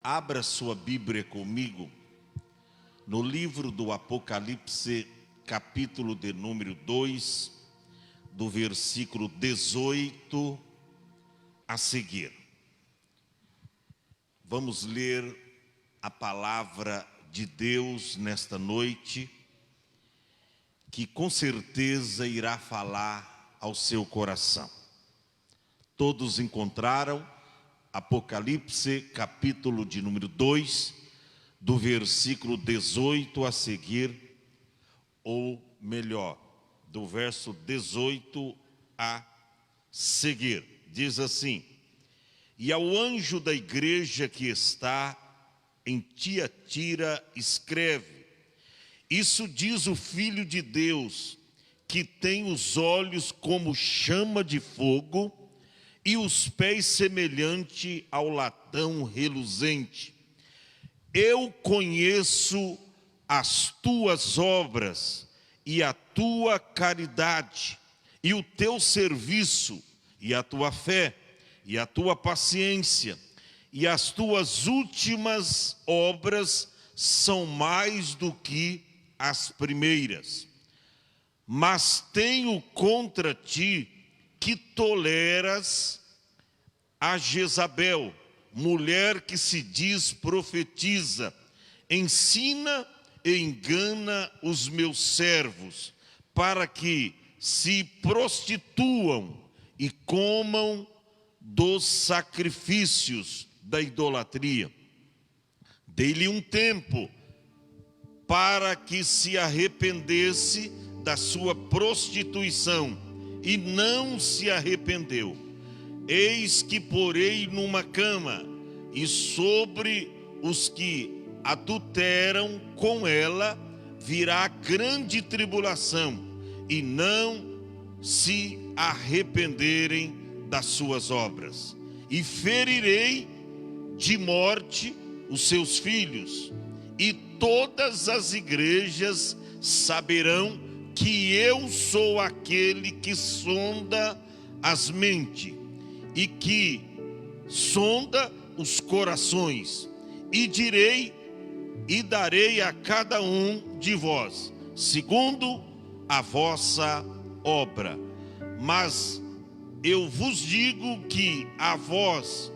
Abra sua Bíblia comigo no livro do Apocalipse, capítulo de número 2, do versículo 18 a seguir. Vamos ler a palavra de Deus nesta noite, que com certeza irá falar ao seu coração. Todos encontraram Apocalipse, capítulo de número 2, do versículo 18 a seguir, ou melhor, do verso 18 a seguir. Diz assim: E ao anjo da igreja que está em Tiatira escreve: Isso diz o Filho de Deus, que tem os olhos como chama de fogo e os pés semelhante ao latão reluzente. Eu conheço as tuas obras e a tua caridade, e o teu serviço, e a tua fé, e a tua paciência, e as tuas últimas obras são mais do que as primeiras. Mas tenho contra ti que toleras a Jezabel, mulher que se diz profetiza, ensina e engana os meus servos, para que se prostituam e comam dos sacrifícios da idolatria. Dei-lhe um tempo para que se arrependesse da sua prostituição, e não se arrependeu. Eis que porei numa cama, e sobre os que adulteram com ela virá grande tribulação, e não se arrependerem das suas obras. E ferirei de morte os seus filhos, e todas as igrejas saberão que eu sou aquele que sonda as mentes e que sonda os corações, e direi e darei a cada um de vós segundo a vossa obra. Mas eu vos digo que a vós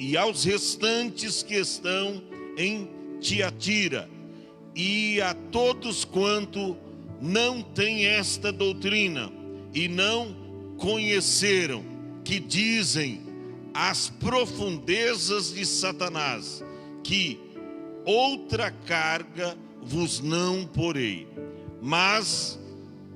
e aos restantes que estão em Tiatira, e a todos quanto não têm esta doutrina e não conheceram, que dizem as profundezas de Satanás, que outra carga vos não porei, mas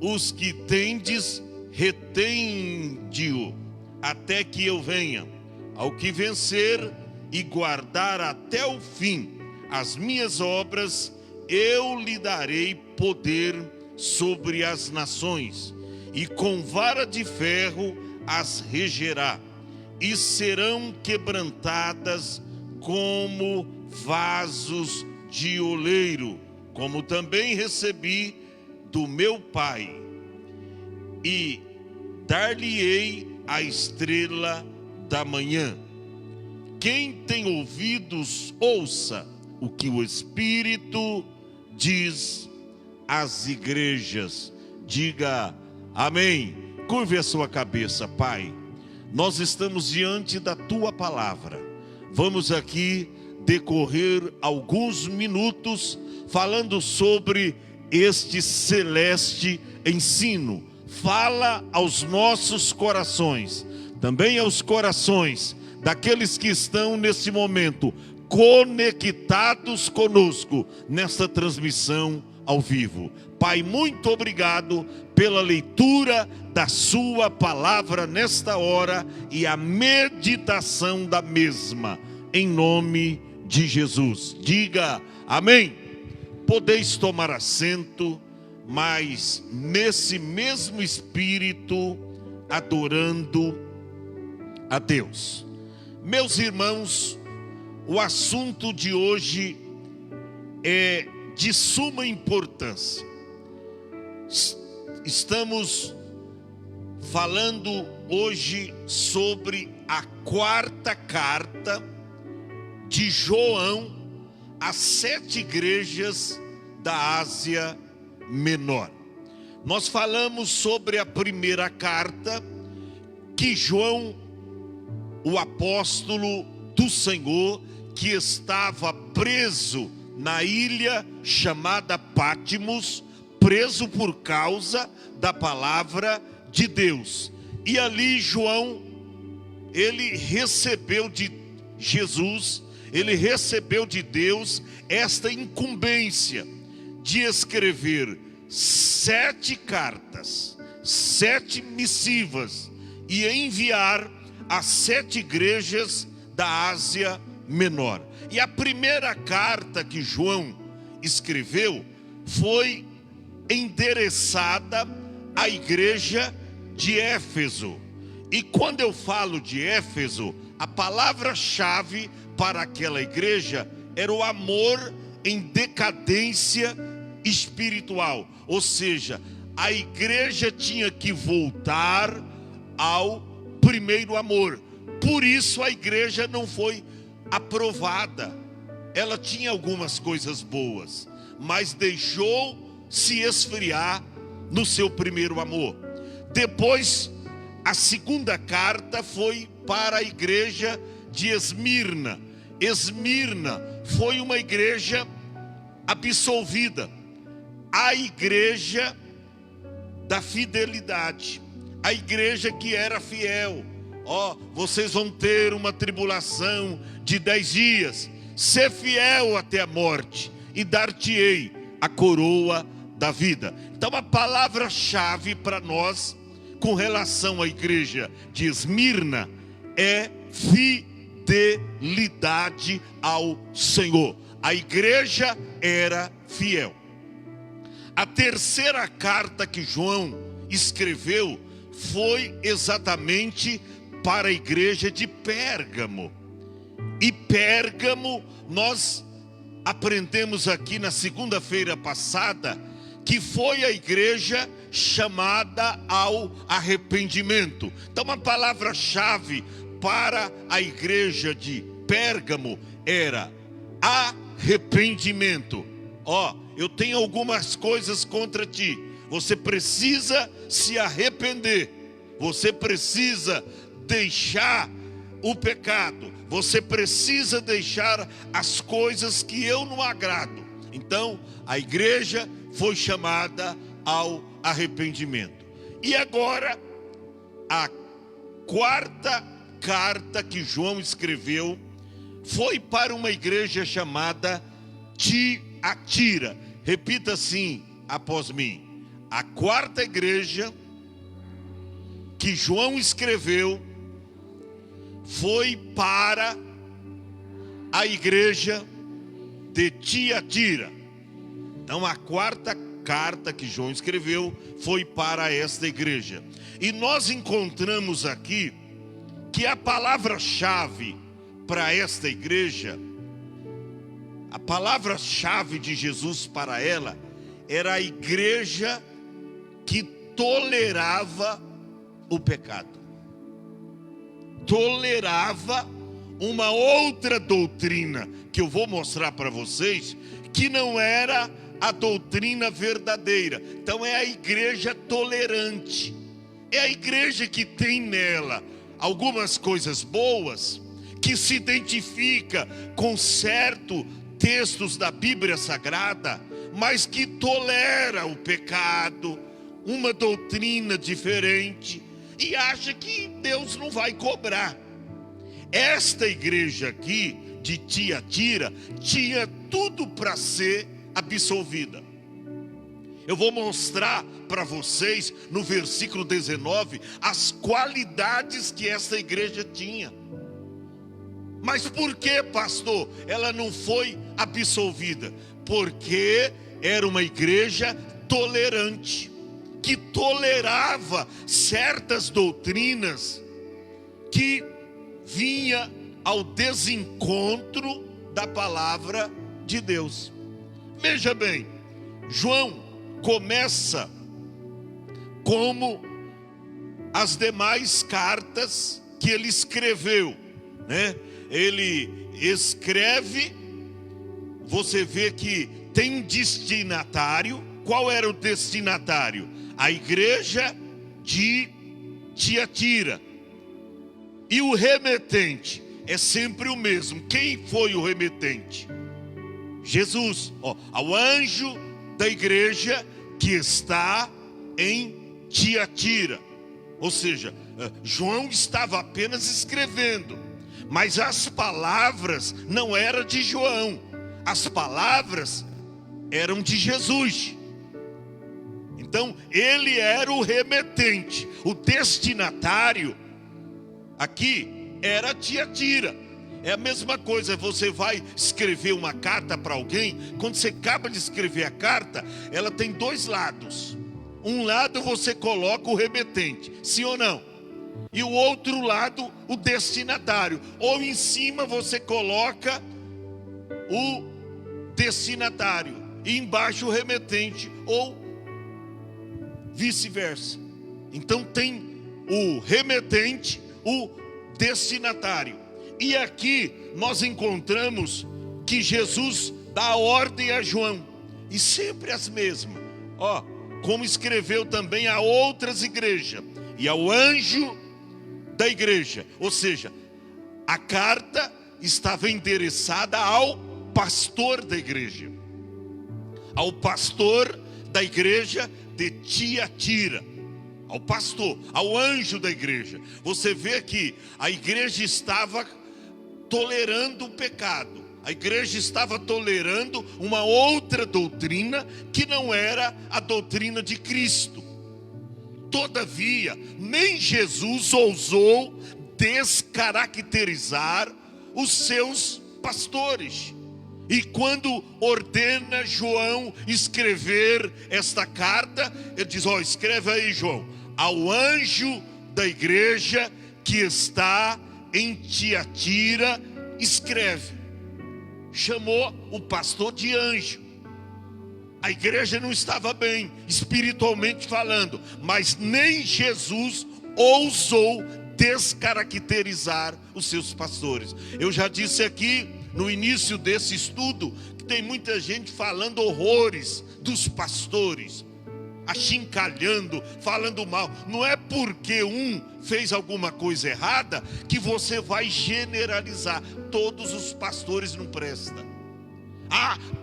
os que tendes retende-o até que eu venha. Ao que vencer e guardar até o fim as minhas obras, eu lhe darei poder sobre as nações, e com vara de ferro as regerá, e serão quebrantadas como vasos de oleiro, como também recebi do meu Pai, e dar-lhe-ei a estrela da manhã. Quem tem ouvidos, ouça o que o Espírito diz às igrejas. Diga amém. Curve a sua cabeça. Pai, nós estamos diante da tua palavra. Vamos aqui decorrer alguns minutos falando sobre este celeste ensino. Fala aos nossos corações, também aos corações daqueles que estão nesse momento conectados conosco nesta transmissão ao vivo. Pai, muito obrigado pela leitura da sua palavra nesta hora e a meditação da mesma, em nome de Jesus. Diga amém. Podeis tomar assento, mas nesse mesmo espírito, adorando a Deus. Meus irmãos, o assunto de hoje é de suma importância. Estamos falando hoje sobre a quarta carta de João às 7 igrejas da Ásia Menor. Nós falamos sobre a primeira carta que João, o apóstolo do Senhor, que estava preso na ilha chamada Pátimos, preso por causa da palavra de Deus. E ali João, ele recebeu de Jesus, ele recebeu de Deus esta incumbência de escrever 7 cartas, 7 missivas, e enviar às 7 igrejas da Ásia Menor. E a primeira carta que João escreveu foi endereçada à igreja de Éfeso. E quando eu falo de Éfeso, a palavra-chave para aquela igreja era o amor em decadência espiritual. Ou seja, a igreja tinha que voltar ao primeiro amor. Por isso a igreja não foi aprovada. Ela tinha algumas coisas boas, mas deixou se esfriar no seu primeiro amor. Depois, a segunda carta foi para a igreja de Esmirna. Esmirna foi uma igreja absolvida, a igreja da fidelidade, a igreja que era fiel. Vocês vão ter uma tribulação de 10 dias, ser fiel até a morte, e dar-te-ei a coroa da vida. Então a palavra-chave para nós com relação à igreja de Esmirna é fidelidade ao Senhor. A igreja era fiel. A terceira carta que João escreveu foi exatamente para a igreja de Pérgamo. E Pérgamo, nós aprendemos aqui na segunda-feira passada, que foi a igreja chamada ao arrependimento. Então a palavra-chave para a igreja de Pérgamo era arrependimento. Eu tenho algumas coisas contra ti. Você precisa se arrepender. Você precisa deixar o pecado. Você precisa deixar as coisas que eu não agrado. Então, a igreja foi chamada ao arrependimento. E agora, a quarta carta que João escreveu foi para uma igreja chamada Tiatira. Repita assim após mim. A quarta igreja que João escreveu foi para a igreja de Tiatira. Então a quarta carta que João escreveu foi para esta igreja. E nós encontramos aqui que a palavra-chave para esta igreja, a palavra-chave de Jesus para ela, era a igreja que tolerava o pecado. Tolerava uma outra doutrina que eu vou mostrar para vocês, que não era a doutrina verdadeira. Então é a igreja tolerante. É a igreja que tem nela algumas coisas boas, que se identifica com certos textos da Bíblia Sagrada, mas que tolera o pecado, uma doutrina diferente, e acha que Deus não vai cobrar. Esta igreja aqui de Tiatira tinha tudo para ser absolvida. Eu vou mostrar para vocês no versículo 19 as qualidades que essa igreja tinha. Mas por que, pastor, ela não foi absolvida? Porque era uma igreja tolerante, que tolerava certas doutrinas que vinha ao desencontro da palavra de Deus. Veja bem, João começa como as demais cartas que ele escreveu, né? ele escreve, você vê que tem um destinatário. Qual era o destinatário? A igreja de Tiatira. E o remetente é sempre o mesmo. Quem foi o remetente? Jesus. Ao anjo da igreja que está em Tiatira. Ou seja, João estava apenas escrevendo, mas as palavras não eram de João, as palavras eram de Jesus. Então ele era o remetente, o destinatário aqui era Tiatira. É a mesma coisa, você vai escrever uma carta para alguém, quando você acaba de escrever a carta, ela tem dois lados. Um lado você coloca o remetente, sim ou não? E o outro lado, o destinatário. Ou em cima você coloca o destinatário e embaixo o remetente, ou vice-versa. Então tem o remetente, o destinatário. E aqui nós encontramos que Jesus dá ordem a João, e sempre as mesmas, como escreveu também a outras igrejas, e ao anjo da igreja. Ou seja, a carta estava endereçada ao pastor da igreja, ao pastor da igreja de Tiatira, ao pastor, ao anjo da igreja. Você vê que a igreja estava tolerando o pecado, a igreja estava tolerando uma outra doutrina que não era a doutrina de Cristo. Todavia, nem Jesus ousou descaracterizar os seus pastores. E quando ordena João escrever esta carta, ele diz: escreve aí, João, ao anjo da igreja que está em Tiatira, escreve. Chamou o pastor de anjo. A igreja não estava bem, espiritualmente falando, mas nem Jesus ousou descaracterizar os seus pastores. Eu já disse aqui no início desse estudo que tem muita gente falando horrores dos pastores, achincalhando, falando mal. Não é porque um fez alguma coisa errada que você vai generalizar. Todos os pastores não prestam.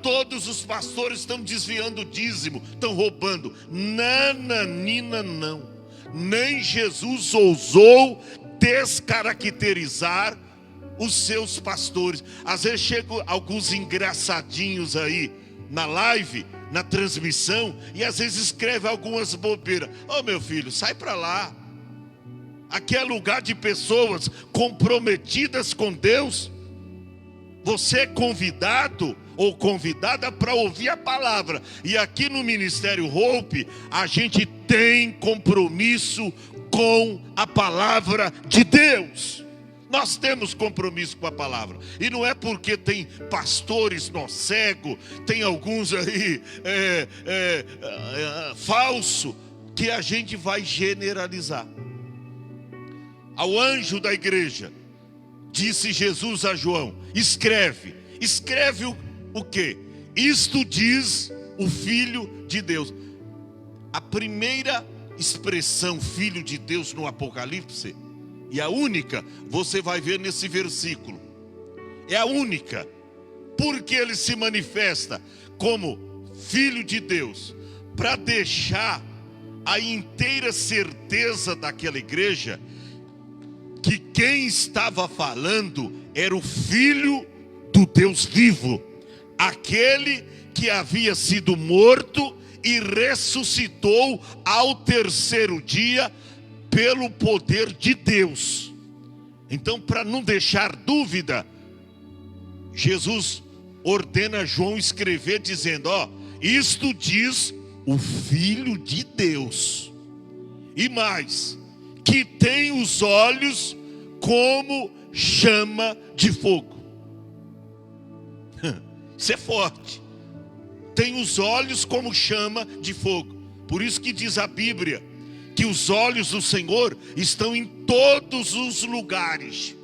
Todos os pastores estão desviando o dízimo, estão roubando. Nananina, não. Nem Jesus ousou descaracterizar os seus pastores. Às vezes chegam alguns engraçadinhos aí na live, na transmissão, e às vezes escreve algumas bobeiras. Meu filho, sai para lá. Aqui é lugar de pessoas comprometidas com Deus. Você é convidado ou convidada para ouvir a palavra. E aqui no Ministério Hope, a gente tem compromisso com a palavra de Deus. Nós temos compromisso com a palavra. E não é porque tem pastores nó cego, tem alguns aí falso, que a gente vai generalizar. Ao anjo da igreja, disse Jesus a João: escreve. Escreve o quê? Isto diz o Filho de Deus. A primeira expressão Filho de Deus no Apocalipse, e a única, você vai ver nesse versículo. É a única. Porque ele se manifesta como Filho de Deus, para deixar a inteira certeza daquela igreja que quem estava falando era o Filho do Deus vivo, aquele que havia sido morto e ressuscitou ao terceiro dia pelo poder de Deus. Então, para não deixar dúvida, Jesus ordena João escrever dizendo: isto diz o Filho de Deus. E mais, que tem os olhos como chama de fogo. Isso é forte. Tem os olhos como chama de fogo. Por isso que diz a Bíblia que os olhos do Senhor estão em todos os lugares.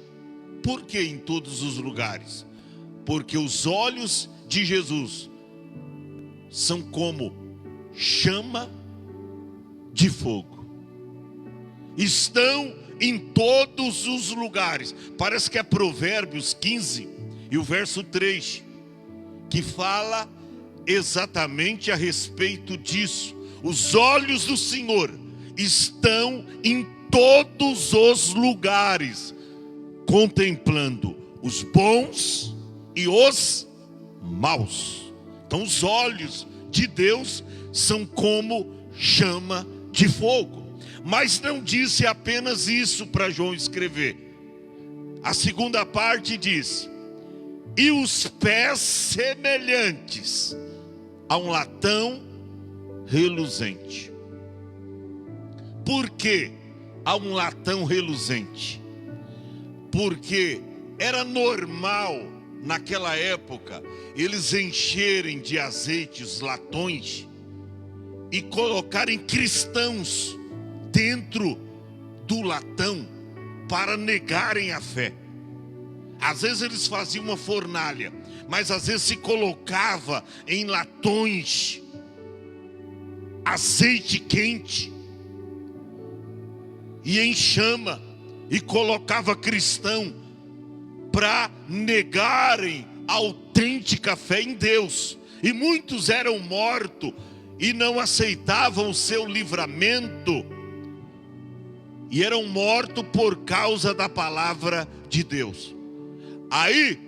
Por que em todos os lugares? Porque os olhos de Jesus são como chama de fogo. Estão em todos os lugares. Parece que é Provérbios 15 e o verso 3 que fala exatamente a respeito disso. Os olhos do Senhor estão em todos os lugares, contemplando os bons e os maus. Então os olhos de Deus são como chama de fogo. Mas não disse apenas isso para João escrever. A segunda parte diz: e os pés semelhantes a um latão reluzente. Por que a um latão reluzente? Porque era normal naquela época eles encherem de azeite os latões e colocarem cristãos dentro do latão para negarem a fé. Às vezes eles faziam uma fornalha, mas às vezes se colocava em latões azeite quente e em chama, e colocava cristão para negarem a autêntica fé em Deus. E muitos eram mortos e não aceitavam o seu livramento, e eram mortos por causa da palavra de Deus. Aí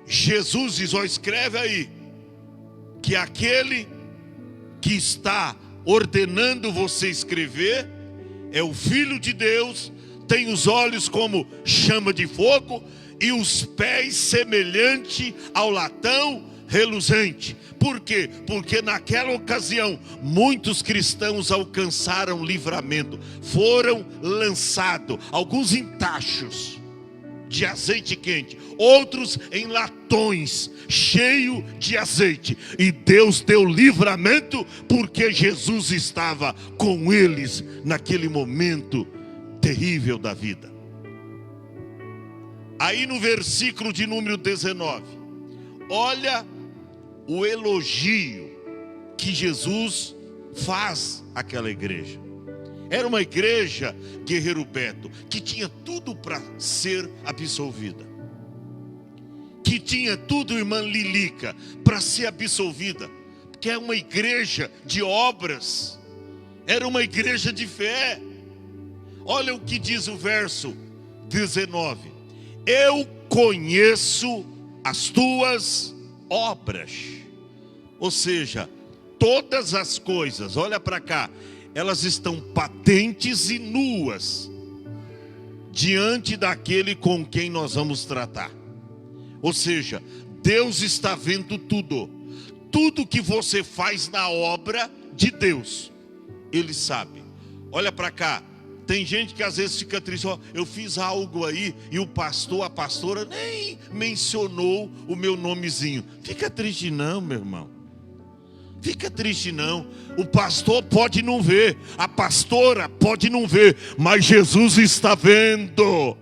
Jesus diz, escreve aí, que aquele que está ordenando você escrever é o Filho de Deus, tem os olhos como chama de fogo e os pés semelhante ao latão reluzente. Por quê? Porque naquela ocasião muitos cristãos alcançaram livramento, foram lançados, alguns em tachos de azeite quente, outros em latões cheio de azeite, e Deus deu livramento porque Jesus estava com eles naquele momento terrível da vida. Aí no versículo de número 19, olha o elogio que Jesus faz àquela igreja. Era uma igreja, guerreiro Beto, que tinha tudo para ser absolvida, que tinha tudo, irmã Lilica, para ser absolvida, porque é uma igreja de obras, era uma igreja de fé. Olha o que diz o verso 19: eu conheço as tuas obras. Ou seja, todas as coisas, olha para cá, elas estão patentes e nuas diante daquele com quem nós vamos tratar. Ou seja, Deus está vendo tudo. Tudo que você faz na obra de Deus, Ele sabe. Olha para cá, tem gente que às vezes fica triste, eu fiz algo aí e o pastor, a pastora nem mencionou o meu nomezinho. Fica triste não, meu irmão. Fica triste não. O pastor pode não ver, a pastora pode não ver, mas Jesus está vendo.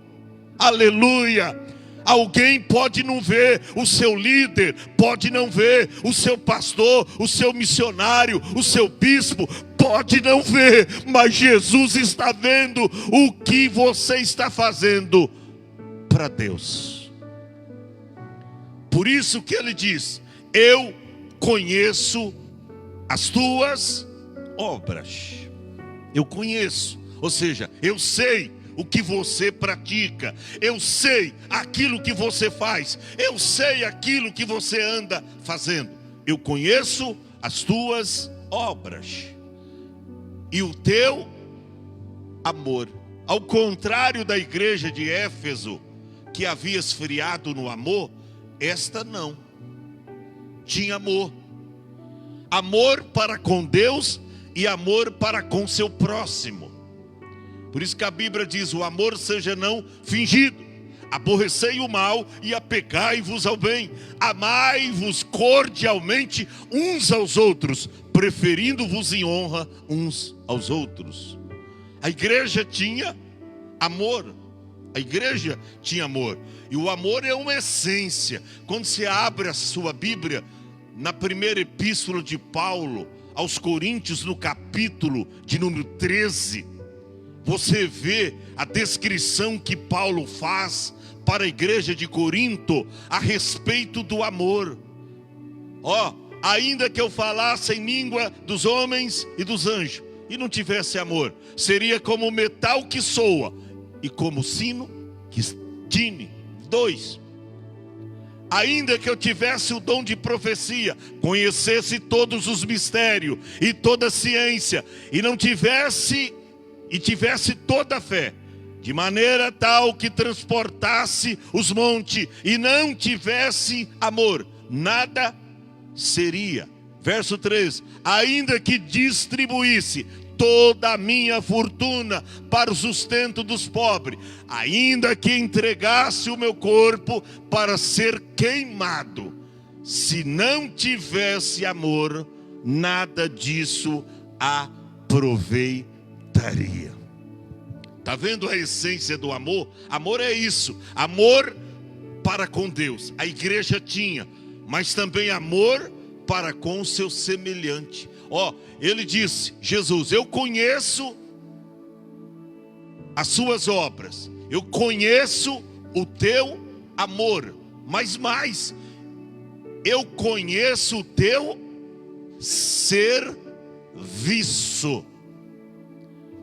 Aleluia. Alguém pode não ver, o seu líder pode não ver, o seu pastor, o seu missionário, o seu bispo pode não ver, mas Jesus está vendo o que você está fazendo para Deus. Por isso que ele diz, eu conheço as tuas obras. Eu conheço, ou seja, eu sei o que você pratica, eu sei aquilo que você faz, eu sei aquilo que você anda fazendo. Eu conheço as tuas obras e o teu amor. Ao contrário da igreja de Éfeso, que havia esfriado no amor, esta não. Tinha amor. Amor para com Deus e amor para com seu próximo. Por isso que a Bíblia diz, o amor seja não fingido. Aborrecei o mal e apegai-vos ao bem. Amai-vos cordialmente uns aos outros, preferindo-vos em honra uns aos outros. A igreja tinha amor. A igreja tinha amor. E o amor é uma essência. Quando você abre a sua Bíblia, na primeira epístola de Paulo aos Coríntios, no capítulo de número 13, você vê a descrição que Paulo faz para a igreja de Corinto a respeito do amor. Ainda que eu falasse em língua dos homens e dos anjos e não tivesse amor, seria como o metal que soa e como o sino que tine. 2. Ainda que eu tivesse o dom de profecia, conhecesse todos os mistérios e toda a ciência, e tivesse toda a fé, de maneira tal que transportasse os montes, e não tivesse amor, nada seria. Verso 3: ainda que distribuísse toda a minha fortuna para o sustento dos pobres, ainda que entregasse o meu corpo para ser queimado, se não tivesse amor, nada disso aproveitaria. Está vendo a essência do amor? Amor é isso, amor para com Deus. A igreja tinha, mas também amor para com o seu semelhante. Ele disse, Jesus: eu conheço as suas obras, eu conheço o teu amor, mas mais, eu conheço o teu serviço.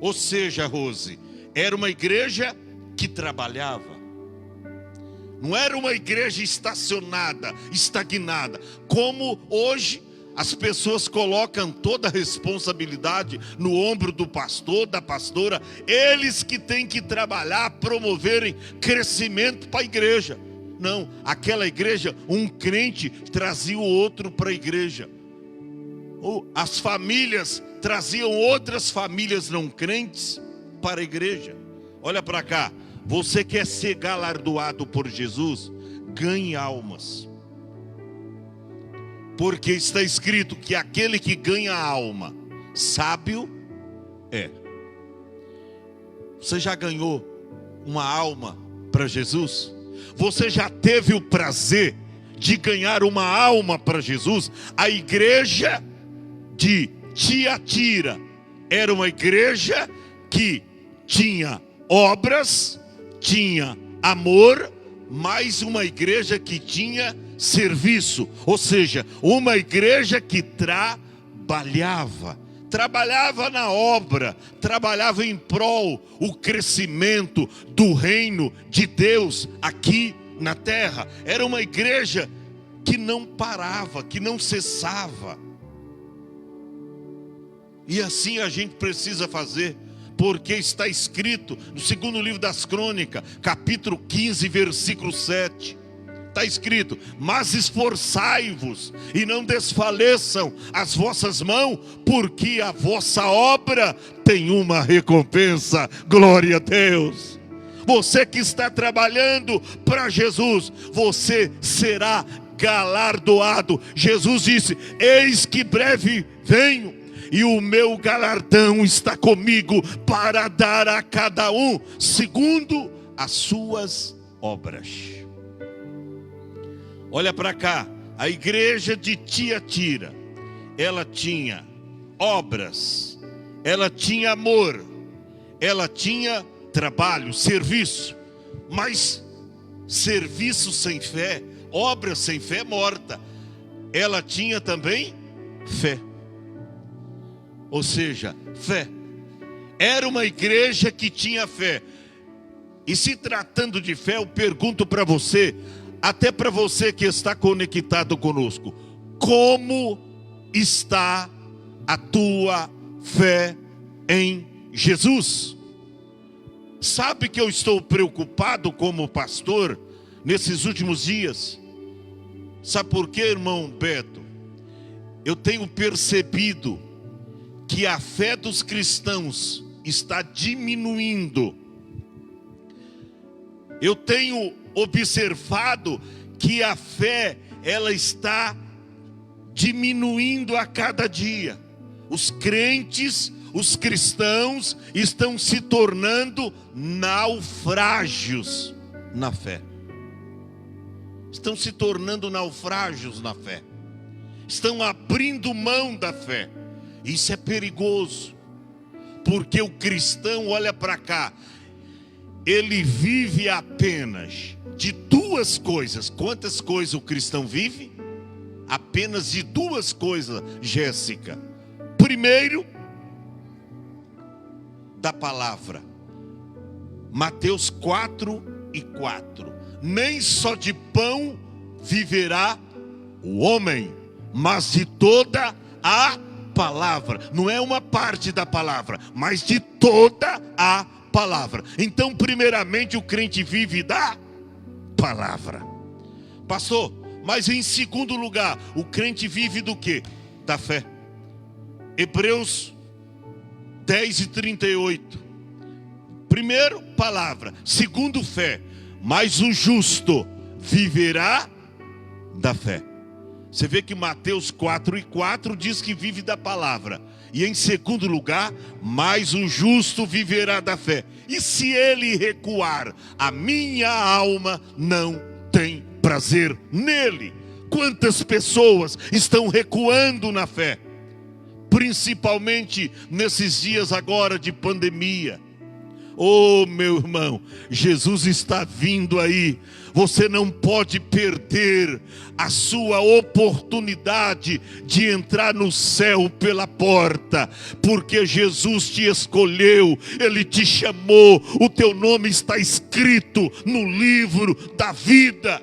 Ou seja, Rose, era uma igreja que trabalhava. Não era uma igreja estacionada, estagnada, como hoje as pessoas colocam toda a responsabilidade no ombro do pastor, da pastora. Eles que têm que trabalhar, promoverem crescimento para a igreja. Não, aquela igreja, um crente trazia o outro para a igreja. As famílias traziam outras famílias não crentes para a igreja. Olha para cá, você quer ser galardoado por Jesus? Ganhe almas. Porque está escrito que aquele que ganha a alma, sábio é. Você já ganhou uma alma para Jesus? Você já teve o prazer de ganhar uma alma para Jesus? A igreja de Tiatira era uma igreja que tinha obras, tinha amor, mas uma igreja que tinha serviço, ou seja, uma igreja que trabalhava na obra, trabalhava em prol o crescimento do reino de Deus aqui na terra. Era uma igreja que não parava, que não cessava. E assim a gente precisa fazer, porque está escrito no segundo livro das Crônicas, capítulo 15, versículo 7. Está escrito: mas esforçai-vos e não desfaleçam as vossas mãos, porque a vossa obra tem uma recompensa. Glória a Deus. Você que está trabalhando para Jesus, você será galardoado. Jesus disse: eis que breve venho, e o meu galardão está comigo para dar a cada um segundo as suas obras. Olha para cá, a igreja de Tiatira, ela tinha obras, ela tinha amor, ela tinha trabalho, serviço, mas serviço sem fé, obra sem fé é morta. Ela tinha também fé, ou seja, fé. Era uma igreja que tinha fé. E se tratando de fé, eu pergunto para você, até para você que está conectado conosco: como está a tua fé em Jesus? Sabe que eu estou preocupado como pastor nesses últimos dias? Sabe por quê, irmão Beto? Eu tenho percebido que a fé dos cristãos está diminuindo. Eu tenho observado que a fé, ela está diminuindo a cada dia. Os crentes, os cristãos estão se tornando naufrágios na fé. Estão se tornando naufrágios na fé. Estão abrindo mão da fé. Isso é perigoso. Porque o cristão, olha para cá, ele vive apenas de duas coisas. Quantas coisas o cristão vive? Apenas de duas coisas, Jéssica. Primeiro, da palavra. Mateus 4:4. Nem só de pão viverá o homem, mas de toda a palavra. Não é uma parte da palavra, mas de toda a palavra. Então, primeiramente, o crente vive da palavra. Pastor, mas em segundo lugar, o crente vive do quê? Da fé. Hebreus 10:38. Primeiro, palavra. Segundo, fé. Mas o justo viverá da fé. Você vê que Mateus 4:4 diz que vive da palavra. E em segundo lugar, mas o justo viverá da fé. E se ele recuar, a minha alma não tem prazer nele. Quantas pessoas estão recuando na fé? Principalmente nesses dias agora de pandemia. Oh, meu irmão, Jesus está vindo aí. Você não pode perder a sua oportunidade de entrar no céu pela porta, porque Jesus te escolheu, Ele te chamou, o teu nome está escrito no livro da vida.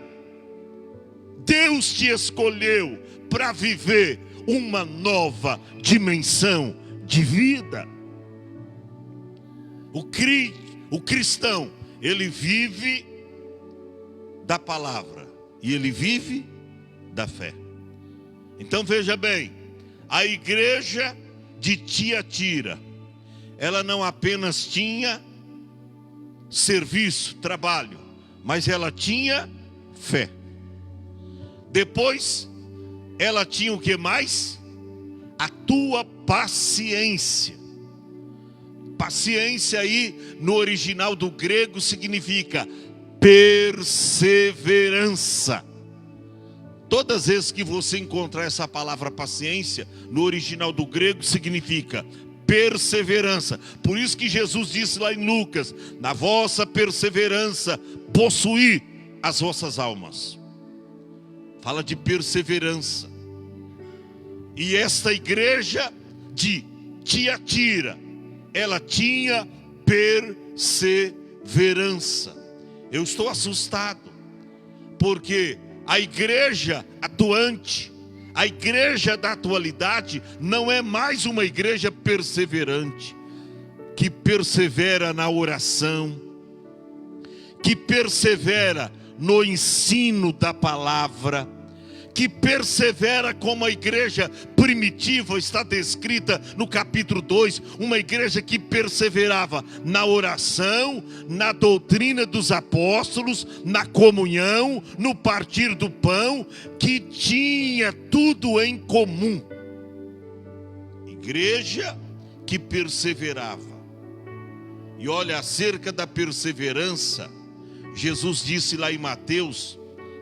Deus te escolheu para viver uma nova dimensão de vida. O cristão, ele vive da palavra e ele vive da fé. Então veja bem, a igreja de Tiatira, ela não apenas tinha serviço, trabalho, mas ela tinha fé. Depois, ela tinha o que mais? A tua paciência. Paciência aí, no original do grego, significa perseverança. Todas as vezes que você encontrar essa palavra paciência, no original do grego, significa perseverança. Por isso que Jesus disse lá em Lucas: na vossa perseverança, possuí as vossas almas. Fala de perseverança. E esta igreja de Tiatira, ela tinha perseverança. Eu estou assustado, porque a igreja atuante, a igreja da atualidade, não é mais uma igreja perseverante, que persevera na oração, que persevera no ensino da palavra, que persevera como a igreja primitiva está descrita no capítulo 2, uma igreja que perseverava na oração, na doutrina dos apóstolos, na comunhão, no partir do pão, que tinha tudo em comum. Igreja que perseverava. E olha, acerca da perseverança, Jesus disse lá em Mateus,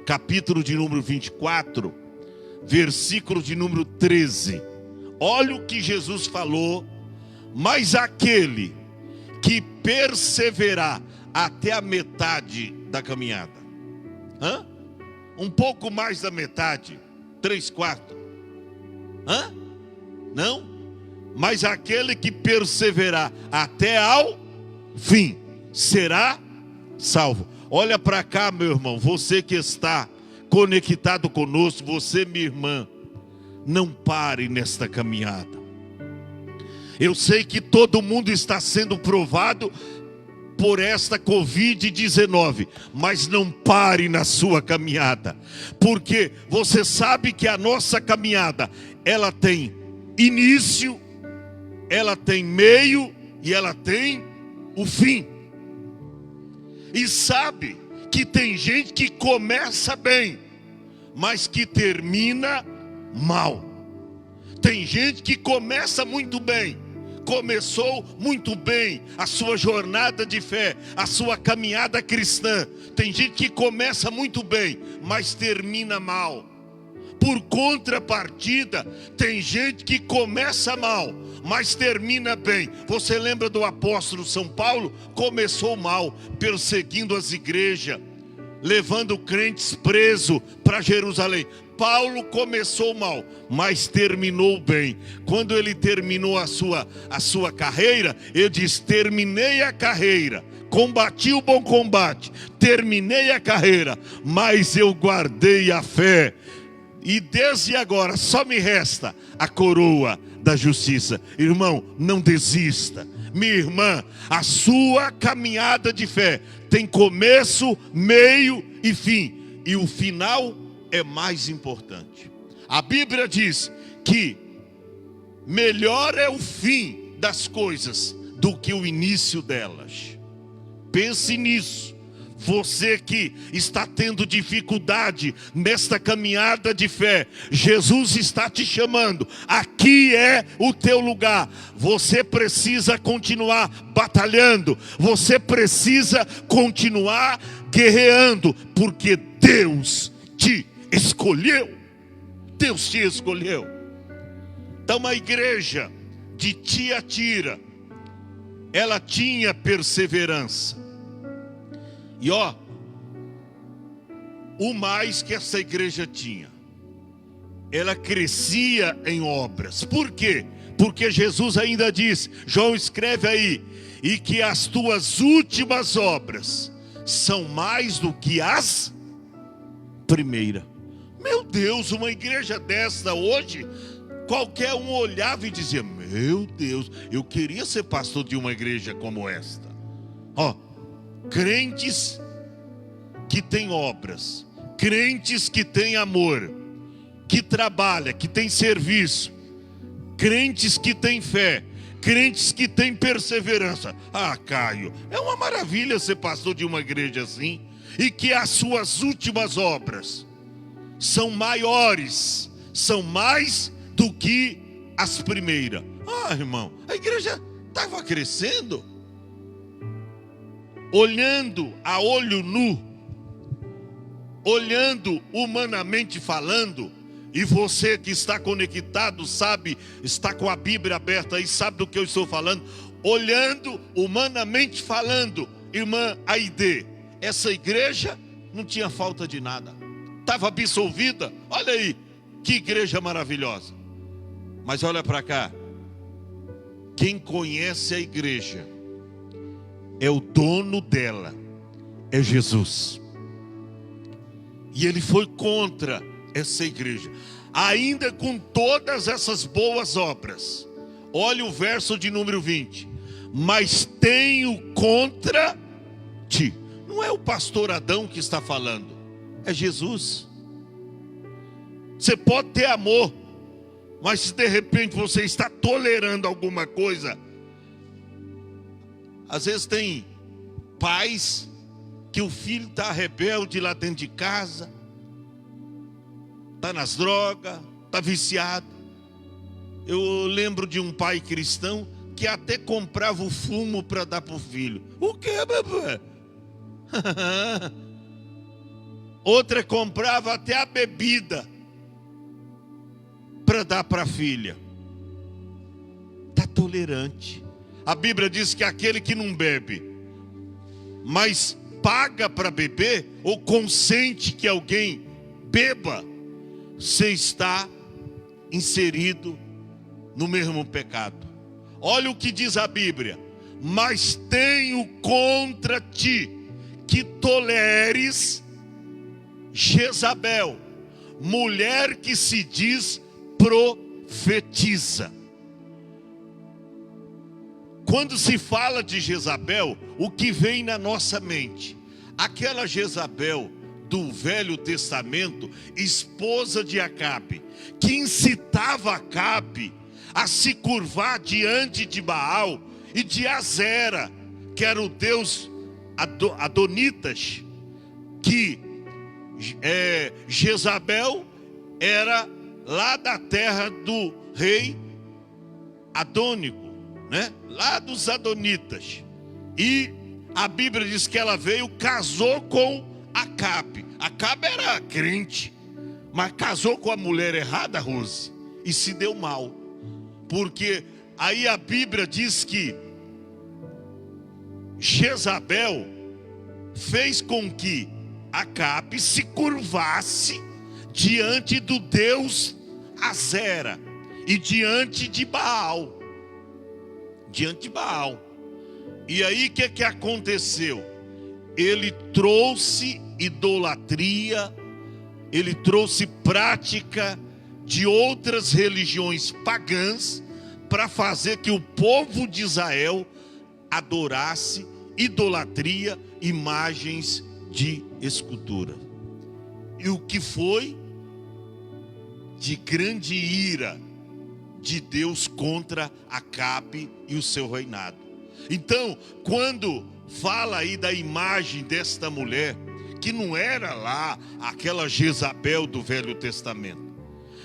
capítulo de número 24, versículo de número 13. Olha o que Jesus falou: mas aquele que perseverar até a metade da caminhada. Um pouco mais da metade, 3/4. Não? Mas aquele que perseverar até ao fim será salvo. Olha para cá, meu irmão, você que está conectado conosco, você, minha irmã, não pare nesta caminhada. Eu sei que todo mundo está sendo provado por esta Covid-19, mas não pare na sua caminhada, porque você sabe que a nossa caminhada, ela tem início, ela tem meio e ela tem o fim. E sabe que tem gente que começa bem, mas que termina mal. Tem gente que começa muito bem, começou muito bem a sua jornada de fé, a sua caminhada cristã. Tem gente que começa muito bem, mas termina mal. Por contrapartida, tem gente que começa mal, mas termina bem. Você lembra do apóstolo São Paulo? Começou mal, perseguindo as igrejas, levando crentes presos para Jerusalém. Paulo começou mal, mas terminou bem. Quando ele terminou a sua carreira, ele diz: terminei a carreira, combati o bom combate, terminei a carreira, mas eu guardei a fé. E desde agora só me resta a coroa da justiça. Irmão, não desista. Minha irmã, a sua caminhada de fé tem começo, meio e fim. E o final é mais importante. A Bíblia diz que melhor é o fim das coisas do que o início delas. Pense nisso. Você que está tendo dificuldade nesta caminhada de fé, Jesus está te chamando. Aqui é o teu lugar. Você precisa continuar batalhando. Você precisa continuar guerreando, porque Deus te escolheu. Deus te escolheu. Então a igreja de Tiatira, ela tinha perseverança. E ó, o mais que essa igreja tinha, ela crescia em obras. Por quê? Porque Jesus ainda diz, João escreve aí, e que as tuas últimas obras são mais do que as primeiras. Meu Deus, uma igreja dessa hoje, qualquer um olhava e dizia: meu Deus, eu queria ser pastor de uma igreja como esta. Ó, crentes que têm obras, crentes que têm amor, que trabalha, que tem serviço, crentes que têm fé, crentes que têm perseverança. Ah, Caio, é uma maravilha ser pastor de uma igreja assim. E que as suas últimas obras são maiores, são mais do que as primeiras. Ah, irmão, a igreja estava crescendo. Olhando a olho nu, olhando humanamente falando, e você que está conectado sabe, está com a Bíblia aberta aí, sabe do que eu estou falando. Olhando humanamente falando, irmã Aide, essa igreja não tinha falta de nada, estava absolvida. Olha aí, que igreja maravilhosa. Mas olha para cá, quem conhece a igreja é o dono dela, é Jesus. E ele foi contra essa igreja, ainda com todas essas boas obras. Olha o verso de número 20. Mas tenho contra ti. Não é o pastor Adão que está falando, é Jesus. Você pode ter amor, mas se de repente você está tolerando alguma coisa. Às vezes tem pais que o filho está rebelde lá dentro de casa, está nas drogas, está viciado. Eu lembro de um pai cristão que até comprava o fumo para dar para o filho. O que, bebê? Outra comprava até a bebida para dar para a filha. Está tolerante. A Bíblia diz que aquele que não bebe, mas paga para beber, ou consente que alguém beba, você está inserido no mesmo pecado. Olha o que diz a Bíblia: mas tenho contra ti que toleres Jezabel, mulher que se diz profetiza. Quando se fala de Jezabel, o que vem na nossa mente? Aquela Jezabel do Velho Testamento, esposa de Acabe, que incitava Acabe a se curvar diante de Baal e de Azera, que era o deus Adonitas, que Jezabel era lá da terra do rei Adônico, né? Lá dos Adonitas. E a Bíblia diz que ela veio, casou com Acabe. Acabe era crente, mas casou com a mulher errada, Rose, e se deu mal. Porque aí a Bíblia diz que Jezabel fez com que Acabe se curvasse diante do Deus Azera e diante de Baal. Diante de Baal. E aí o que aconteceu? Ele trouxe idolatria, ele trouxe prática de outras religiões pagãs para fazer que o povo de Israel adorasse idolatria, imagens de escultura. E o que foi de grande ira de Deus contra Acabe e o seu reinado. Então, quando fala aí da imagem desta mulher, que não era lá aquela Jezabel do Velho Testamento,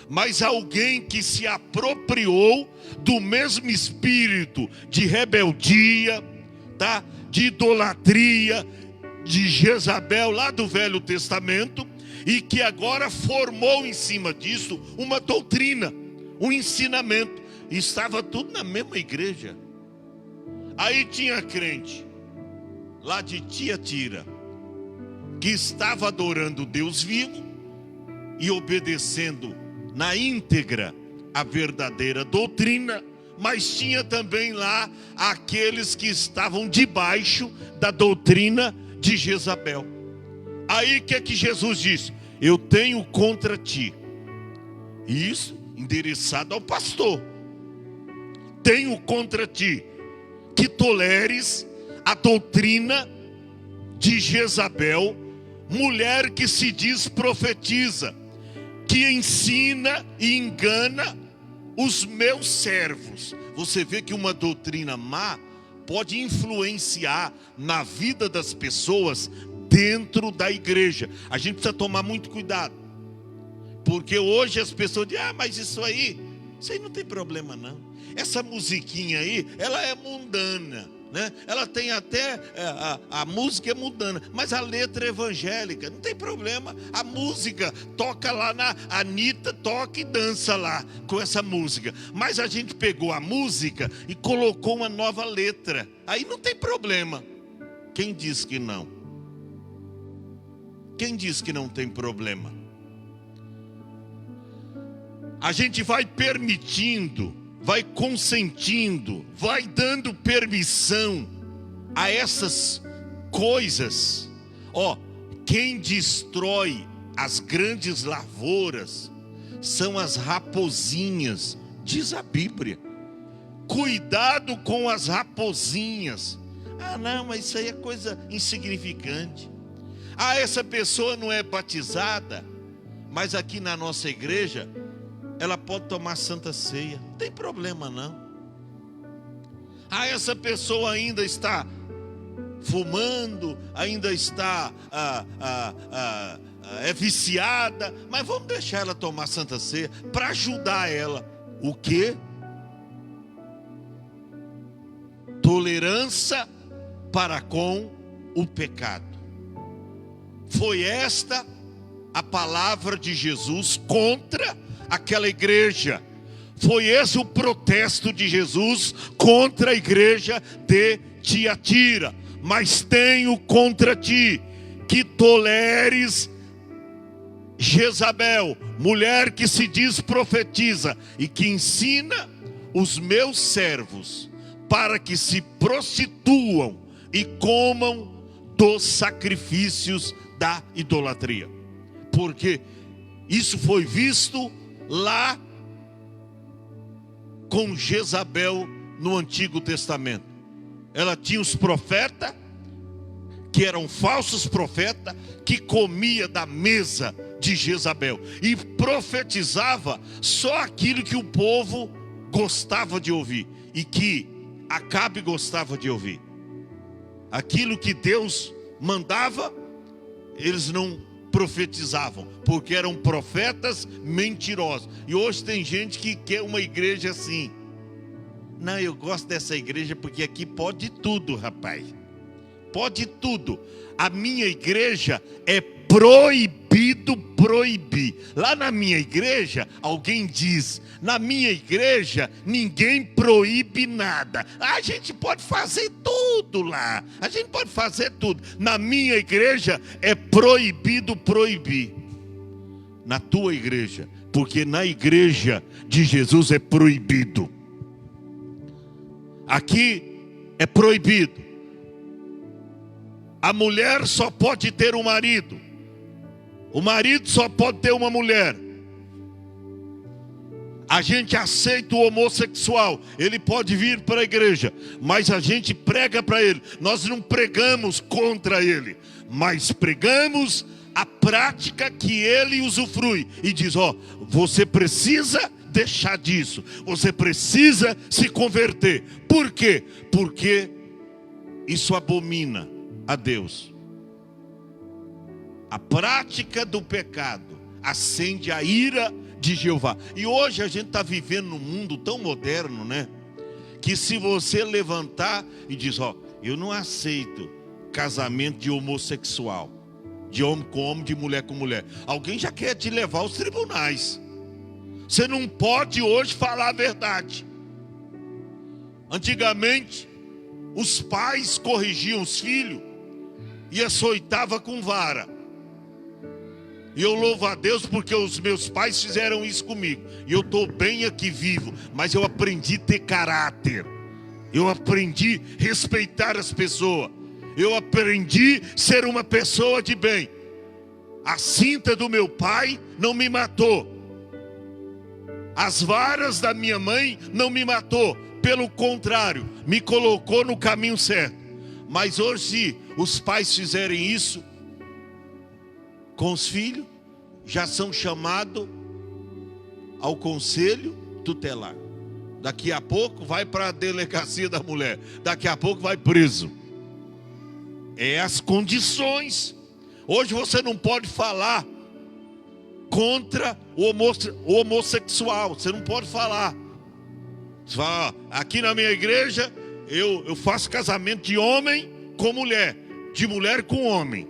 mas alguém que se apropriou do mesmo espírito de rebeldia, tá? De idolatria, de Jezabel lá do Velho Testamento, e que agora formou em cima disso uma doutrina, um ensinamento. Estava tudo na mesma igreja. Aí tinha crente lá de Tiatira que estava adorando o Deus vivo e obedecendo na íntegra a verdadeira doutrina, mas tinha também lá aqueles que estavam debaixo da doutrina de Jezabel. Aí que Jesus disse? Eu tenho contra ti. Isso endereçado ao pastor. Tenho contra ti que toleres a doutrina de Jezabel, mulher que se diz profetiza, que ensina e engana os meus servos. Você vê que uma doutrina má pode influenciar na vida das pessoas dentro da igreja. A gente precisa tomar muito cuidado, porque hoje as pessoas dizem, mas isso aí não tem problema não. Essa musiquinha aí, ela é mundana, né? Ela tem até, a música é mundana, mas a letra é evangélica, não tem problema. A música, toca lá na Anitta, toca e dança lá com essa música. Mas a gente pegou a música e colocou uma nova letra, aí não tem problema. Quem diz que não? Quem diz que não tem problema? A gente vai permitindo, vai consentindo, vai dando permissão a essas coisas. Quem destrói as grandes lavouras são as raposinhas, diz a Bíblia. Cuidado com as raposinhas. Não, mas isso aí é coisa insignificante. Essa pessoa não é batizada, mas aqui na nossa igreja ela pode tomar Santa Ceia, não tem problema não. Essa pessoa ainda está fumando, ainda está é viciada, mas vamos deixar ela tomar Santa Ceia para ajudar ela. O quê? Tolerância para com o pecado. Foi esta a palavra de Jesus contra aquela igreja. Foi esse o protesto de Jesus contra a igreja de Tiatira. Mas tenho contra ti que toleres Jezabel, mulher que se diz profetiza e que ensina os meus servos para que se prostituam e comam dos sacrifícios da idolatria. Porque isso foi visto lá com Jezabel no Antigo Testamento. Ela tinha os profetas, que eram falsos profetas, que comia da mesa de Jezabel e profetizava só aquilo que o povo gostava de ouvir e que Acabe gostava de ouvir. Aquilo que Deus mandava, eles não profetizavam, porque eram profetas mentirosos. E hoje tem gente que quer uma igreja assim, Não, eu gosto dessa igreja porque aqui pode tudo, rapaz. Pode tudo. A minha igreja é proibido proibir. Lá na minha igreja, alguém diz, na minha igreja, ninguém proíbe nada. A gente pode fazer tudo lá. A gente pode fazer tudo. Na minha igreja, é proibido proibir. Na tua igreja, porque na igreja de Jesus é proibido. Aqui é proibido. A mulher só pode ter um marido. O marido só pode ter uma mulher. A gente aceita o homossexual. Ele pode vir para a igreja, mas a gente prega para ele. Nós não pregamos contra ele, mas pregamos a prática que ele usufrui. E diz, ó, você precisa deixar disso. Você precisa se converter. Por quê? Porque isso abomina a Deus. A prática do pecado acende a ira de Jeová. E hoje a gente está vivendo num mundo tão moderno, né? Que se você levantar e diz, ó, eu não aceito casamento de homossexual, de homem com homem, de mulher com mulher, alguém já quer te levar aos tribunais. Você não pode hoje falar a verdade. Antigamente, os pais corrigiam os filhos e açoitava com vara. E eu louvo a Deus porque os meus pais fizeram isso comigo. E eu estou bem aqui vivo, mas eu aprendi a ter caráter. Eu aprendi a respeitar as pessoas. Eu aprendi a ser uma pessoa de bem. A cinta do meu pai não me matou. As varas da minha mãe não me matou. Pelo contrário, me colocou no caminho certo. Mas hoje, se os pais fizerem isso com os filhos, já são chamados ao conselho tutelar. Daqui a pouco vai para a delegacia da mulher. Daqui a pouco vai preso. É as condições. Hoje você não pode falar contra o homossexual. Você não pode falar. Você fala, aqui na minha igreja eu faço casamento de homem com mulher, de mulher com homem,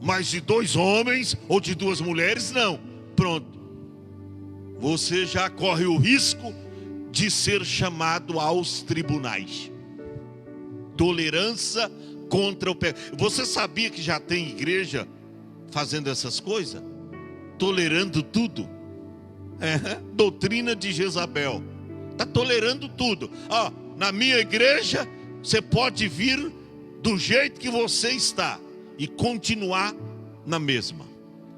mas de dois homens ou de duas mulheres não. Pronto. Você já corre o risco de ser chamado aos tribunais. Tolerância contra o pecado. Você sabia que já tem igreja fazendo essas coisas? Tolerando tudo. Doutrina de Jezabel. Está tolerando tudo. Na minha igreja você pode vir do jeito que você está e continuar na mesma.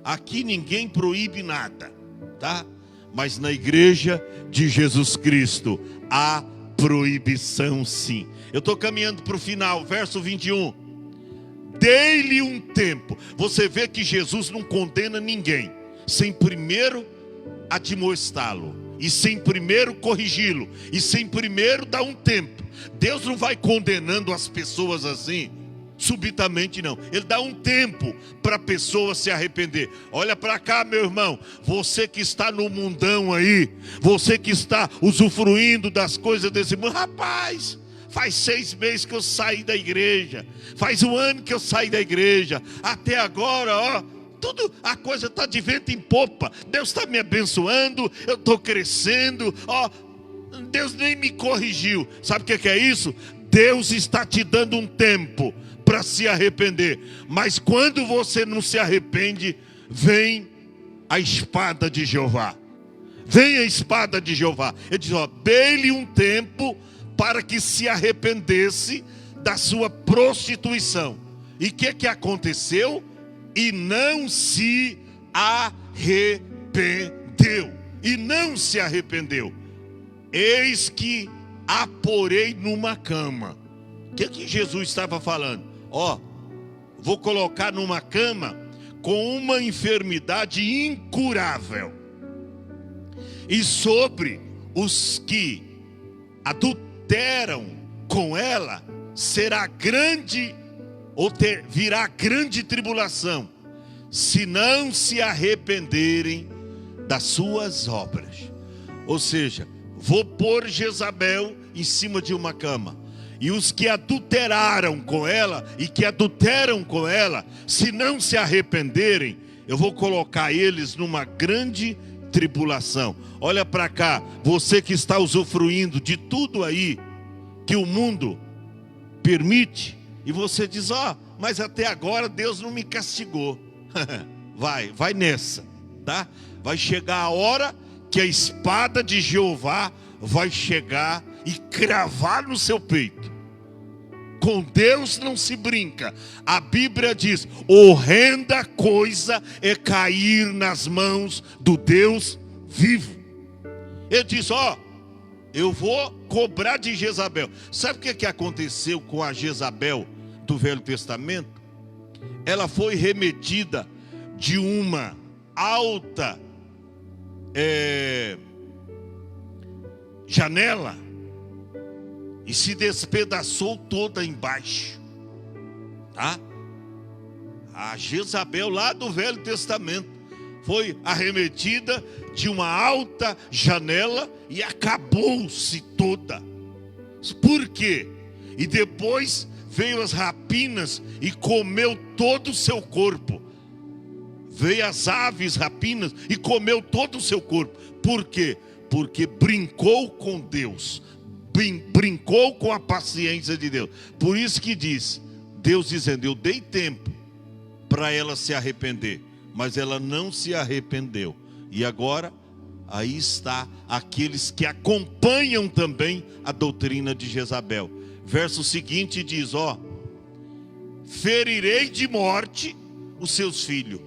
Aqui ninguém proíbe nada, tá? Mas na igreja de Jesus Cristo há proibição sim. Eu estou caminhando para o final, verso 21. Dei-lhe um tempo. Você vê que Jesus não condena ninguém sem primeiro admoestá-lo, e sem primeiro corrigi-lo, e sem primeiro dar um tempo. Deus não vai condenando as pessoas assim, subitamente não. Ele dá um tempo para a pessoa se arrepender. Olha para cá, meu irmão. Você que está no mundão aí, você que está usufruindo das coisas desse mundo. Rapaz, faz 6 meses que eu saí da igreja. Faz 1 ano que eu saí da igreja. Até agora, tudo, a coisa está de vento em popa. Deus está me abençoando, eu estou crescendo. Deus nem me corrigiu. Sabe o que é isso? Deus está te dando um tempo para se arrepender. Mas quando você não se arrepende, vem a espada de Jeová. Vem a espada de Jeová. Ele diz, dei-lhe um tempo para que se arrependesse da sua prostituição. E o que aconteceu? E não se arrependeu. E não se arrependeu. Eis que a porei numa cama. O que Jesus estava falando? Vou colocar numa cama com uma enfermidade incurável. E sobre os que adulteram com ela, será grande, virá grande tribulação, se não se arrependerem das suas obras. Ou seja, vou pôr Jezabel em cima de uma cama. E os que adulteraram com ela e que adulteram com ela, se não se arrependerem, eu vou colocar eles numa grande tribulação. Olha para cá, você que está usufruindo de tudo aí que o mundo permite, e você diz: ó, mas até agora Deus não me castigou. Vai nessa, tá? Vai chegar a hora que a espada de Jeová vai chegar e cravar no seu peito. Com Deus não se brinca. A Bíblia diz: horrenda coisa é cair nas mãos do Deus vivo. Ele diz: ó, eu vou cobrar de Jezabel. Sabe o que aconteceu com a Jezabel do Velho Testamento? Ela foi remetida de uma alta janela e se despedaçou toda embaixo, tá? A Jezabel lá do Velho Testamento foi arremetida de uma alta janela e acabou-se toda. Por quê? E depois veio as rapinas e comeu todo o seu corpo. Veio as aves rapinas e comeu todo o seu corpo. Por quê? Porque brincou com Deus, brincou com a paciência de Deus. Por isso que diz, Deus dizendo: eu dei tempo para ela se arrepender, mas ela não se arrependeu. E agora, aí está aqueles que acompanham também a doutrina de Jezabel. Verso seguinte diz: ó, ferirei de morte os seus filhos.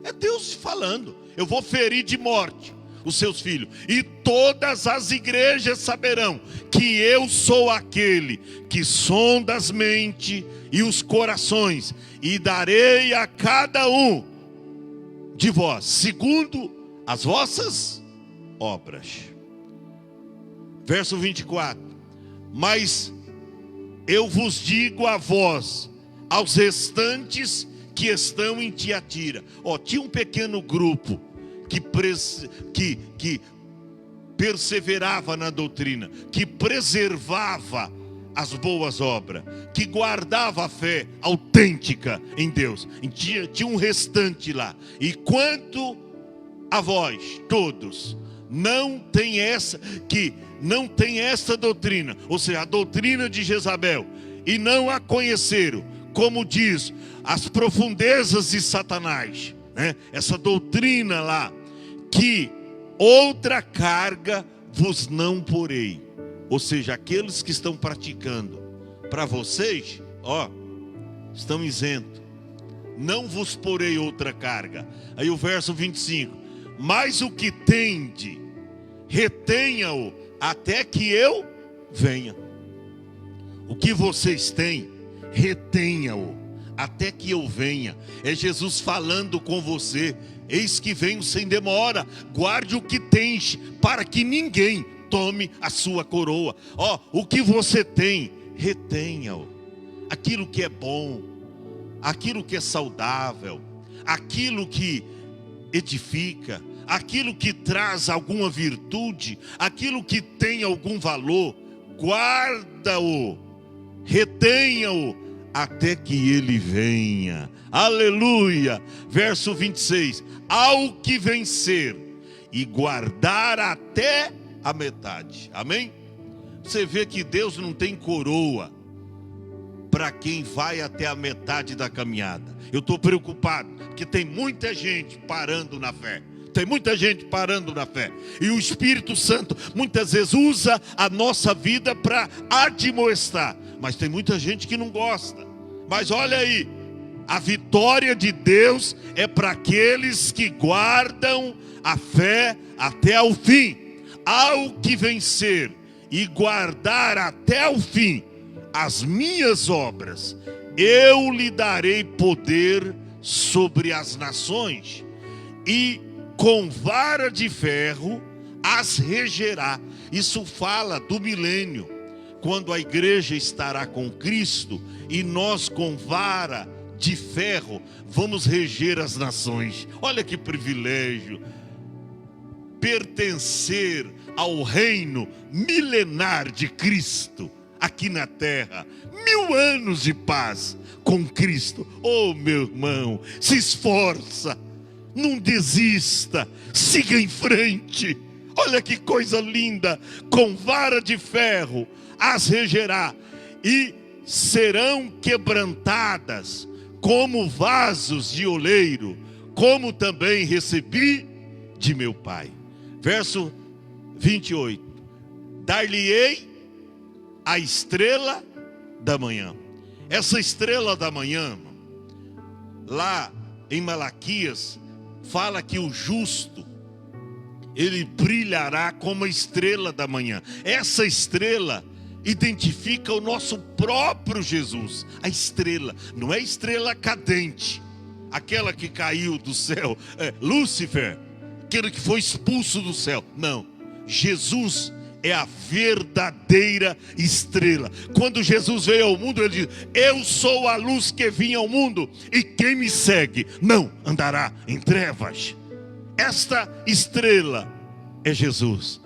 É Deus falando: eu vou ferir de morte os seus filhos, e todas as igrejas saberão que eu sou aquele que sonda as mentes e os corações, e darei a cada um de vós segundo as vossas obras. Verso 24: mas eu vos digo a vós, aos restantes que estão em Tiatira. Ó, tinha um pequeno grupo que perseverava na doutrina, que preservava as boas obras, que guardava a fé autêntica em Deus. E tinha um restante lá. E quanto a vós, todos, não tem essa doutrina, ou seja, a doutrina de Jezabel, e não a conheceram, como diz, as profundezas de Satanás, né? Essa doutrina lá, que outra carga vos não porei. Ou seja, aqueles que estão praticando, para vocês, ó, estão isentos. Não vos porei outra carga. Aí o verso 25: mas o que tende, retenha-o até que eu venha. O que vocês têm, retenha-o até que eu venha. É Jesus falando com você: eis que venho sem demora, guarde o que tens, para que ninguém tome a sua coroa. Ó, o que você tem, retenha-o. Aquilo que é bom, aquilo que é saudável, aquilo que edifica, aquilo que traz alguma virtude, aquilo que tem algum valor, guarda-o, retenha-o até que ele venha. Aleluia. Verso 26: ao que vencer e guardar até a metade. Amém? Você vê que Deus não tem coroa para quem vai até a metade da caminhada. Eu estou preocupado, porque tem muita gente parando na fé. Tem muita gente parando na fé. E o Espírito Santo muitas vezes usa a nossa vida para admoestar. Mas tem muita gente que não gosta. Mas olha aí, a vitória de Deus é para aqueles que guardam a fé até o fim. Ao que vencer e guardar até o fim as minhas obras, eu lhe darei poder sobre as nações, e com vara de ferro as regerá. Isso fala do milênio, quando a igreja estará com Cristo e nós com vara de ferro vamos reger as nações. Olha que privilégio pertencer ao reino milenar de Cristo aqui na terra. 1000 anos de paz com Cristo. Oh, meu irmão, se esforça, não desista, siga em frente. Olha que coisa linda, com vara de ferro as regerá, e serão quebrantadas como vasos de oleiro, como também recebi de meu Pai. Verso 28. Dar-lhe-ei a estrela da manhã. Essa estrela da manhã, lá em Malaquias, fala que o justo, ele brilhará como a estrela da manhã. Essa estrela identifica o nosso próprio Jesus. A estrela, não é estrela cadente, aquela que caiu do céu, Lúcifer, aquele que foi expulso do céu. Não, Jesus é a verdadeira estrela. Quando Jesus veio ao mundo, ele diz: eu sou a luz que vim ao mundo, e quem me segue não andará em trevas. Esta estrela é Jesus.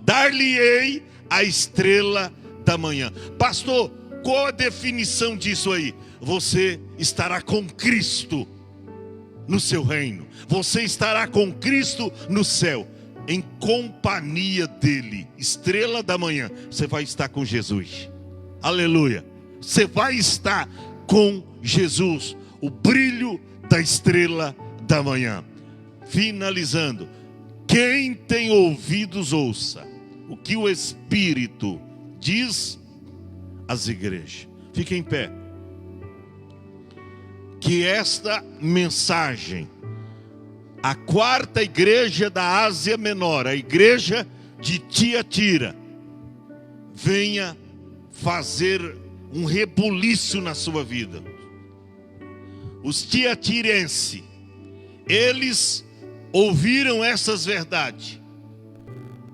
Dar-lhe-ei a estrela da manhã. Pastor, qual a definição disso aí? Você estará com Cristo no seu reino. Você estará com Cristo no céu, em companhia dele. Estrela da manhã. Você vai estar com Jesus. Aleluia. Você vai estar com Jesus. O brilho da estrela da manhã. Finalizando. Quem tem ouvidos, ouça o que o Espírito diz às igrejas. Fique em pé. Que esta mensagem, a quarta igreja da Ásia Menor, a igreja de Tiatira, venha fazer um rebuliço na sua vida. Os tiatirenses, eles ouviram essas verdades,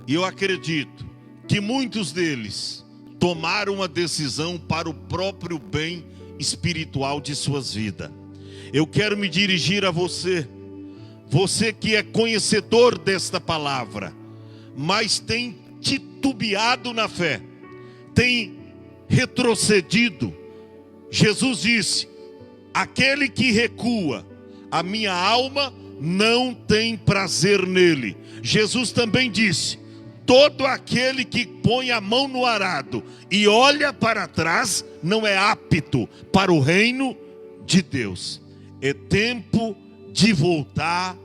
e eu acredito que muitos deles tomaram uma decisão para o próprio bem espiritual de suas vidas. Eu quero me dirigir a você, você que é conhecedor desta palavra, mas tem titubeado na fé, tem retrocedido. Jesus disse: aquele que recua, a minha alma não tem prazer nele. Jesus também disse: todo aquele que põe a mão no arado e olha para trás não é apto para o reino de Deus. É tempo de voltar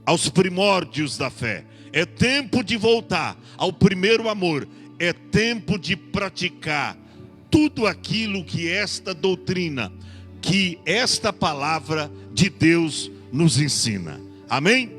aos primórdios da fé. É tempo de voltar ao primeiro amor. É tempo de praticar tudo aquilo que esta doutrina, que esta palavra de Deus nos ensina. Amém?